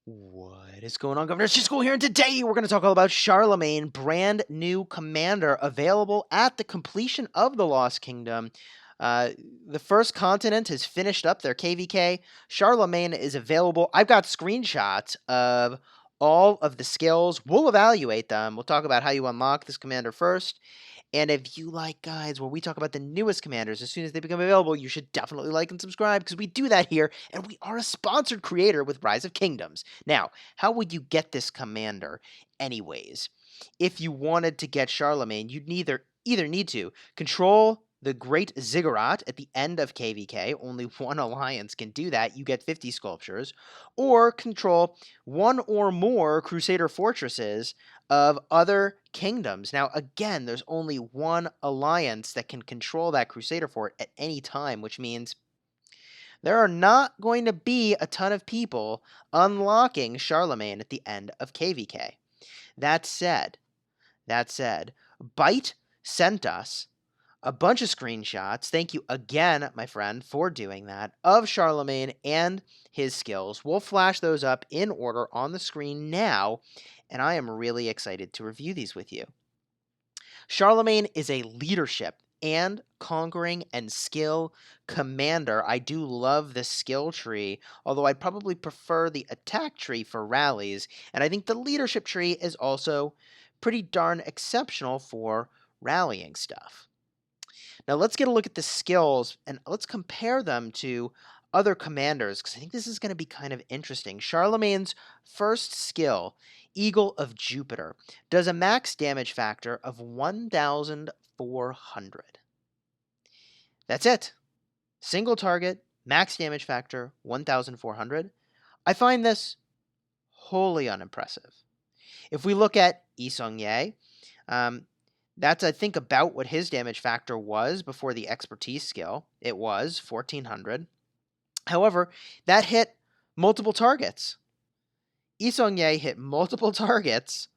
What is going on, Governor? Chisgule here, and today we're going to talk all about Charlemagne, brand new commander available at the completion of the Lost Kingdom. Uh, the first continent has finished up their KVK. Charlemagne is available. I've got screenshots of all of the skills. We'll evaluate them. We'll talk about how you unlock this commander first. And if you like guides where we talk about the newest commanders as soon as they become available, you should definitely like and subscribe because we do that here, and we are a sponsored creator with Rise of Kingdoms. Now, how would you get this commander anyways? If you wanted to get Charlemagne, you'd either need to control the Great Ziggurat at the end of KVK. Only one alliance can do that. You get 50 sculptures. Or control one or more Crusader fortresses of other kingdoms. Now, again, there's only one alliance that can control that Crusader fort at any time, which means there are not going to be a ton of people unlocking Charlemagne at the end of KVK. That said, Byte sent us a bunch of screenshots. Thank you again, my friend, for doing that, of Charlemagne and his skills. We'll flash those up in order on the screen now, and I am really excited to review these with you. Charlemagne is a leadership and conquering and skill commander. I do love the skill tree, although I'd probably prefer the attack tree for rallies, and I think the leadership tree is also pretty darn exceptional for rallying stuff. Now let's get a look at the skills and let's compare them to other commanders because I think this is going to be kind of interesting. Charlemagne's first skill, Eagle of Jupiter, does a max damage factor of 1,400. That's it. Single target, max damage factor, 1,400. I find this wholly unimpressive. If we look at Yi Seong-Ye, that's, I think, about what his damage factor was before the expertise skill. It was 1,400. However, that hit multiple targets. Yi Seong-Ye hit multiple targets.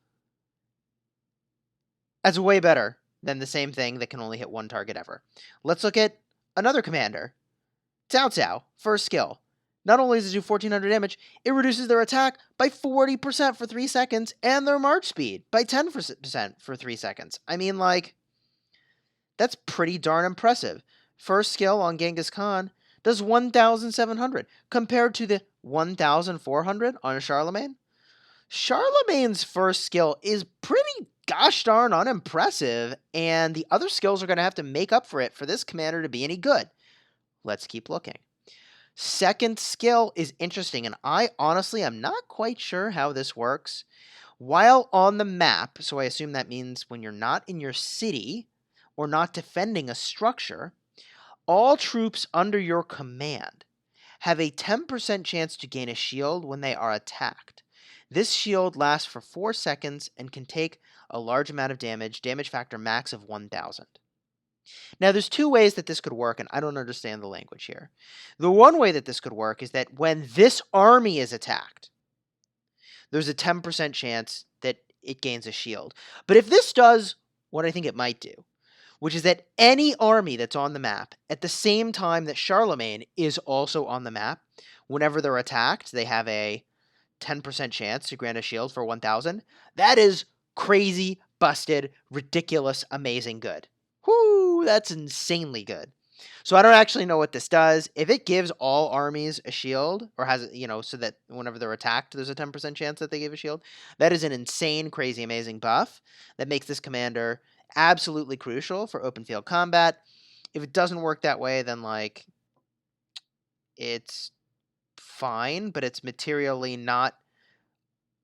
That's way better than the same thing that can only hit one target ever. Let's look at another commander. Cao Cao, first skill. Not only does it do 1,400 damage, it reduces their attack by 40% for 3 seconds and their march speed by 10% for 3 seconds. I mean, like, that's pretty darn impressive. First skill on Genghis Khan does 1,700 compared to the 1,400 on Charlemagne. Charlemagne's first skill is pretty gosh darn unimpressive, and the other skills are going to have to make up for it for this commander to be any good. Let's keep looking. Second skill is interesting, and I honestly am not quite sure how this works. While on the map, so I assume that means when you're not in your city or not defending a structure, all troops under your command have a 10% chance to gain a shield when they are attacked. This shield lasts for 4 seconds and can take a large amount of damage factor max of 1,000. Now, there's two ways that this could work, and I don't understand the language here. The one way that this could work is that when this army is attacked, there's a 10% chance that it gains a shield. But if this does what I think it might do, which is that any army that's on the map at the same time that Charlemagne is also on the map, whenever they're attacked, they have a 10% chance to grant a shield for 1,000. That is crazy, busted, ridiculous, amazing good. Whoo, that's insanely good. So I don't actually know what this does. If it gives all armies a shield, or has it, so that whenever they're attacked, there's a 10% chance that they give a shield, that is an insane, crazy, amazing buff that makes this commander absolutely crucial for open field combat. If it doesn't work that way, then, like, it's fine, but it's materially not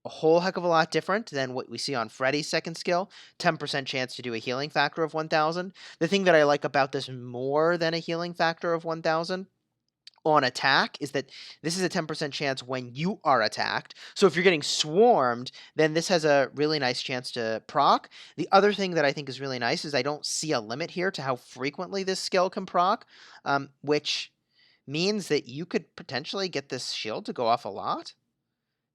a whole heck of a lot different than what we see on Freddy's second skill. 10% chance to do a healing factor of 1,000. The thing that I like about this more than a healing factor of 1,000 on attack is that this is a 10% chance when you are attacked. So if you're getting swarmed, then this has a really nice chance to proc. The other thing that I think is really nice is I don't see a limit here to how frequently this skill can proc, which means that you could potentially get this shield to go off a lot.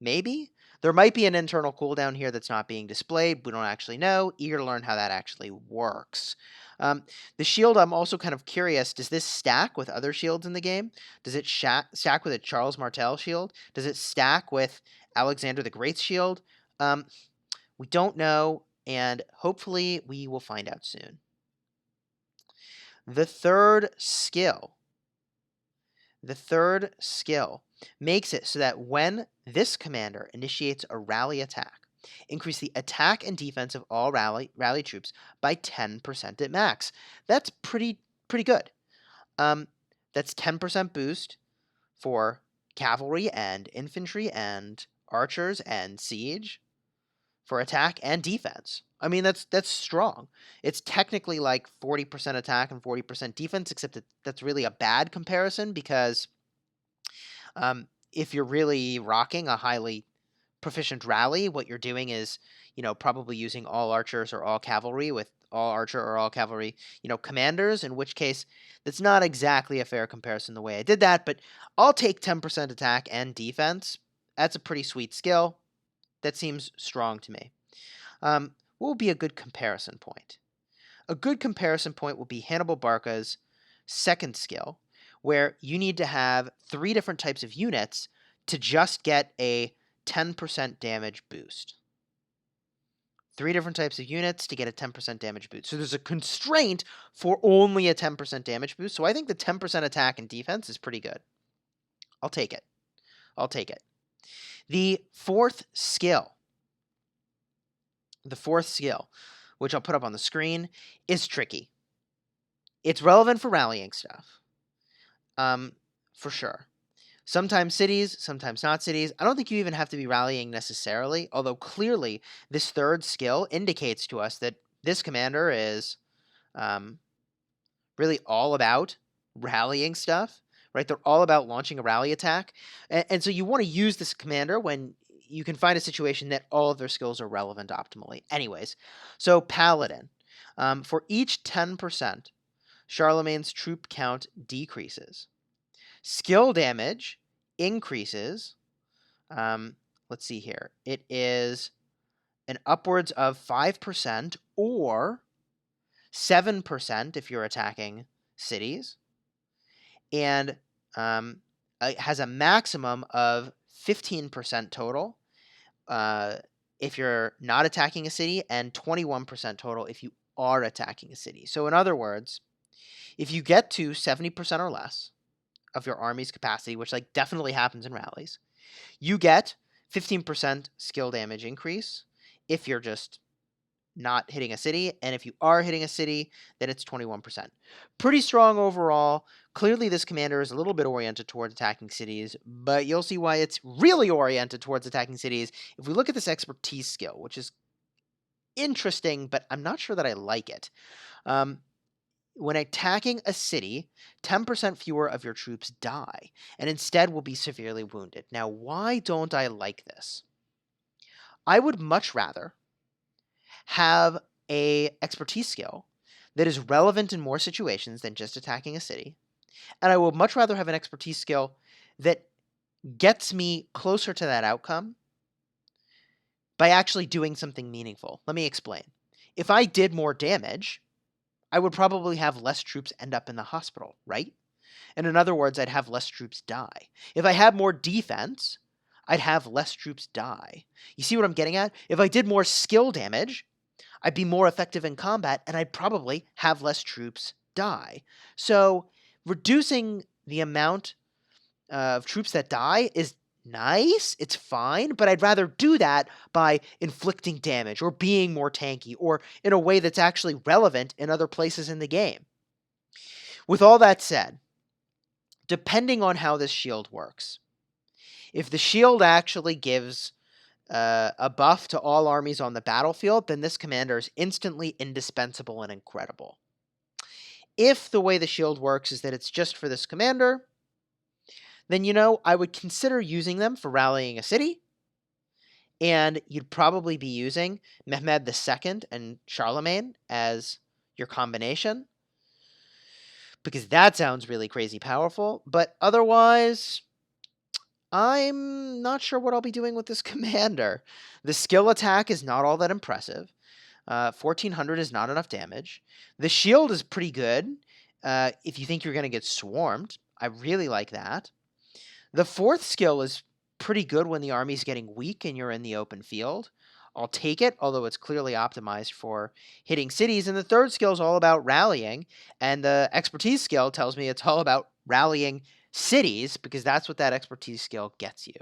Maybe. There might be an internal cooldown here that's not being displayed. We don't actually know. Eager to learn how that actually works. The shield, I'm also kind of curious. Does this stack with other shields in the game? Does it stack with a Charles Martel shield? Does it stack with Alexander the Great's shield? We don't know, and hopefully we will find out soon. The third skill makes it so that when this commander initiates a rally attack, increase the attack and defense of all rally troops by 10% at max. That's pretty good. That's 10% boost for cavalry and infantry and archers and siege for attack and defense. I mean, that's strong. It's technically like 40% attack and 40% defense, except that's really a bad comparison because if you're really rocking a highly proficient rally, what you're doing is, probably using all archers or all cavalry with all archer or all cavalry, commanders, in which case that's not exactly a fair comparison the way I did that, but I'll take 10% attack and defense. That's a pretty sweet skill. That seems strong to me. What will be a good comparison point? A good comparison point will be Hannibal Barca's second skill, where you need to have 3 different types of units to just get a 10% damage boost. 3 different types of units to get a 10% damage boost. So there's a constraint for only a 10% damage boost. So I think the 10% attack and defense is pretty good. I'll take it. The fourth skill, which I'll put up on the screen, is tricky. It's relevant for rallying stuff, for sure. Sometimes cities, sometimes not cities. I don't think you even have to be rallying necessarily, although clearly this third skill indicates to us that this commander is really all about rallying stuff, right? They're all about launching a rally attack. And so you want to use this commander when you can find a situation that all of their skills are relevant optimally. Anyways, so Paladin. For each 10%, Charlemagne's troop count decreases. Skill damage increases. Let's see here. It is an upwards of 5% or 7% if you're attacking cities. And it has a maximum of 15% total if you're not attacking a city, and 21% total if you are attacking a city. So in other words, if you get to 70% or less of your army's capacity, which definitely happens in rallies, you get 15% skill damage increase if you're just not hitting a city, and if you are hitting a city, then it's 21%. Pretty strong overall. Clearly this commander is a little bit oriented towards attacking cities, but you'll see why it's really oriented towards attacking cities if we look at this expertise skill, which is interesting, but I'm not sure that I like it. When attacking a city, 10% fewer of your troops die, and instead will be severely wounded. Now, why don't I like this? I would much rather have a expertise skill that is relevant in more situations than just attacking a city, and I would much rather have an expertise skill that gets me closer to that outcome by actually doing something meaningful. Let me explain. If I did more damage, I would probably have less troops end up in the hospital, right? And in other words, I'd have less troops die. If I had more defense, I'd have less troops die. You see what I'm getting at? If I did more skill damage, I'd be more effective in combat, and I'd probably have less troops die. So reducing the amount of troops that die is nice, it's fine, but I'd rather do that by inflicting damage or being more tanky or in a way that's actually relevant in other places in the game. With all that said, depending on how this shield works, if the shield actually gives a buff to all armies on the battlefield, then this commander is instantly indispensable and incredible. If the way the shield works is that it's just for this commander, then, I would consider using them for rallying a city, and you'd probably be using Mehmed II and Charlemagne as your combination, because that sounds really crazy powerful, but otherwise, I'm not sure what I'll be doing with this commander. The skill attack is not all that impressive. 1400 is not enough damage. The shield is pretty good if you think you're going to get swarmed. I really like that. The fourth skill is pretty good when the army's getting weak and you're in the open field. I'll take it, although it's clearly optimized for hitting cities. And the third skill is all about rallying. And the expertise skill tells me it's all about rallying cities, because that's what that expertise skill gets you.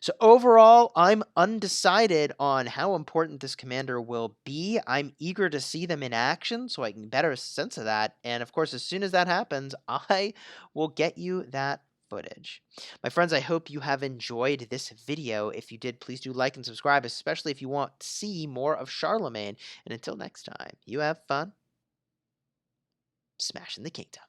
So overall, I'm undecided on how important this commander will be. I'm eager to see them in action so I can better sense of that. And of course, as soon as that happens, I will get you that footage. My friends, I hope you have enjoyed this video. If you did, please do like and subscribe, especially if you want to see more of Charlemagne. And until next time, you have fun smashing the kingdom.